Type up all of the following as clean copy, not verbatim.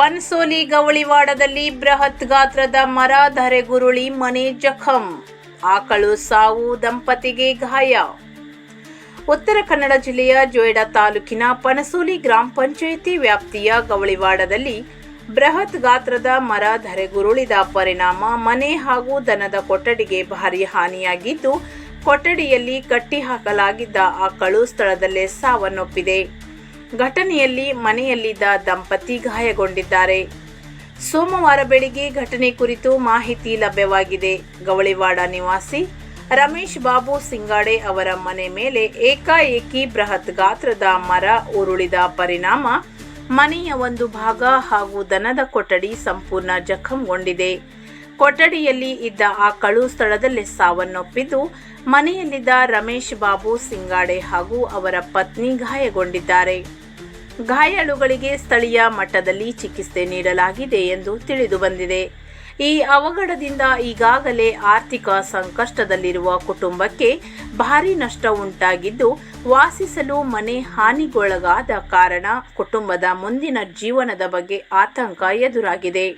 ಪನಸೋಲಿ ಗವಳಿವಾಡದಲ್ಲಿ ಬೃಹತ್ ಗಾತ್ರದ ಮರ ಧರೆಗುರುಳಿ ಮನೆ ಜಖಂ, ಆಕಳು ಸಾವು, ದಂಪತಿಗೆ ಗಾಯ. ಉತ್ತರ ಕನ್ನಡ ಜಿಲ್ಲೆಯ ಜೊಯ್ಡಾ ತಾಲೂಕಿನ ಪನಸೋಲಿ ಗ್ರಾಮ ಪಂಚಾಯಿತಿ ವ್ಯಾಪ್ತಿಯ ಗವಳಿವಾಡದಲ್ಲಿ ಬೃಹತ್ ಗಾತ್ರದ ಮರ ಧರೆಗುರುಳಿದ ಪರಿಣಾಮ ಮನೆ ಹಾಗೂ ದನದ ಕೊಠಡಿಗೆ ಭಾರೀ ಹಾನಿಯಾಗಿದ್ದು, ಕೊಠಡಿಯಲ್ಲಿ ಕಟ್ಟಿಹಾಕಲಾಗಿದ್ದ ಆಕಳು ಸ್ಥಳದಲ್ಲೇ ಸಾವನ್ನಪ್ಪಿದೆ. ಘಟನೆಯಲ್ಲಿ ಮನೆಯಲ್ಲಿದ್ದ ದಂಪತಿ ಗಾಯಗೊಂಡಿದ್ದಾರೆ. ಸೋಮವಾರ ಬೆಳಿಗ್ಗೆ ಘಟನೆ ಕುರಿತು ಮಾಹಿತಿ ಲಭ್ಯವಾಗಿದೆ. ಗವಳಿವಾಡ ನಿವಾಸಿ ರಮೇಶ್ ಬಾಬು ಸಿಂಗಾಡೆ ಅವರ ಮನೆ ಮೇಲೆ ಏಕಾಏಕಿ ಬೃಹತ್ ಗಾತ್ರದ ಮರ ಉರುಳಿದ ಪರಿಣಾಮ ಮನೆಯ ಒಂದು ಭಾಗ ಹಾಗೂ ದನದ ಕೊಠಡಿ ಸಂಪೂರ್ಣ ಜಖಂಗೊಂಡಿದೆ. ಕೊಠಡಿಯಲ್ಲಿ ಇದ್ದ ಆಕಳು ಸ್ಥಳದಲ್ಲೇ ಸಾವನ್ನಪ್ಪಿದ್ದು, ಮನೆಯಲ್ಲಿದ್ದ ರಮೇಶ್ ಬಾಬು ಸಿಂಗಾಡೆ ಹಾಗೂ ಅವರ ಪತ್ನಿ ಗಾಯಗೊಂಡಿದ್ದಾರೆ. ಗಾಯಾಳುಗಳಿಗೆ ಸ್ಥಳೀಯ ಮಟ್ಟದಲ್ಲಿ ಚಿಕಿತ್ಸೆ ನೀಡಲಾಗಿದೆ ಎಂದು ತಿಳಿದುಬಂದಿದೆ. ಈ ಅವಘಡದಿಂದ ಈಗಾಗಲೇ ಆರ್ಥಿಕ ಸಂಕಷ್ಟದಲ್ಲಿರುವ ಕುಟುಂಬಕ್ಕೆ ಭಾರೀ ನಷ್ಟ ಉಂಟಾಗಿದ್ದು, ವಾಸಿಸಲು ಮನೆ ಹಾನಿಗೊಳಗಾದ ಕಾರಣ ಕುಟುಂಬದ ಮುಂದಿನ ಜೀವನದ ಬಗ್ಗೆ ಆತಂಕ ಎದುರಾಗಿದೆ.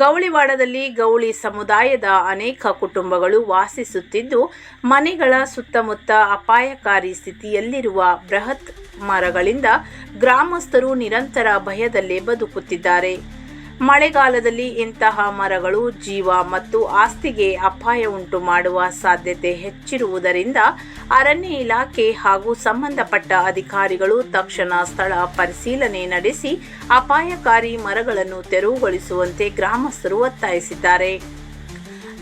ಗವಳಿವಾಡದಲ್ಲಿ ಗೌಳಿ ಸಮುದಾಯದ ಅನೇಕ ಕುಟುಂಬಗಳು ವಾಸಿಸುತ್ತಿದ್ದು, ಮನೆಗಳ ಸುತ್ತಮುತ್ತ ಅಪಾಯಕಾರಿ ಸ್ಥಿತಿಯಲ್ಲಿರುವ ಬೃಹತ್ ಮರಗಳಿಂದ ಗ್ರಾಮಸ್ಥರು ನಿರಂತರ ಭಯದಲ್ಲೇ ಬದುಕುತ್ತಿದ್ದಾರೆ. ಮಳೆಗಾಲದಲ್ಲಿ ಇಂತಹ ಮರಗಳು ಜೀವ ಮತ್ತು ಆಸ್ತಿಗೆ ಅಪಾಯ ಉಂಟು ಮಾಡುವ ಸಾಧ್ಯತೆ ಹೆಚ್ಚಿರುವುದರಿಂದ ಅರಣ್ಯ ಇಲಾಖೆ ಹಾಗೂ ಸಂಬಂಧಪಟ್ಟ ಅಧಿಕಾರಿಗಳು ತಕ್ಷಣ ಸ್ಥಳ ಪರಿಶೀಲನೆ ನಡೆಸಿ ಅಪಾಯಕಾರಿ ಮರಗಳನ್ನು ತೆರವುಗೊಳಿಸುವಂತೆ ಗ್ರಾಮಸ್ಥರು ಒತ್ತಾಯಿಸಿದ್ದಾರೆ.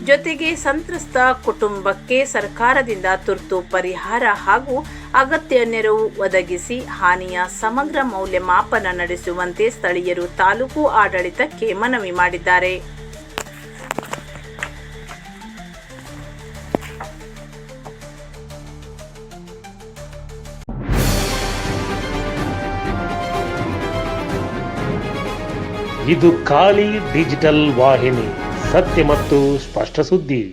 ಜೊತೆಗೆ ಸಂತ್ರಸ್ತ ಕುಟುಂಬಕ್ಕೆ ಸರ್ಕಾರದಿಂದ ತುರ್ತು ಪರಿಹಾರ ಹಾಗೂ ಅಗತ್ಯ ನೆರವು ಒದಗಿಸಿ ಹಾನಿಯ ಸಮಗ್ರ ಮೌಲ್ಯಮಾಪನ ನಡೆಸುವಂತೆ ಸ್ಥಳೀಯರು ತಾಲೂಕು ಆಡಳಿತಕ್ಕೆ ಮನವಿ ಮಾಡಿದ್ದಾರೆ. ಇದು ಖಾಲಿ ಡಿಜಿಟಲ್ ವಾಹಿನಿ, ಸತ್ಯ ಮತ್ತು ಸ್ಪಷ್ಟ ಸುದ್ದಿ.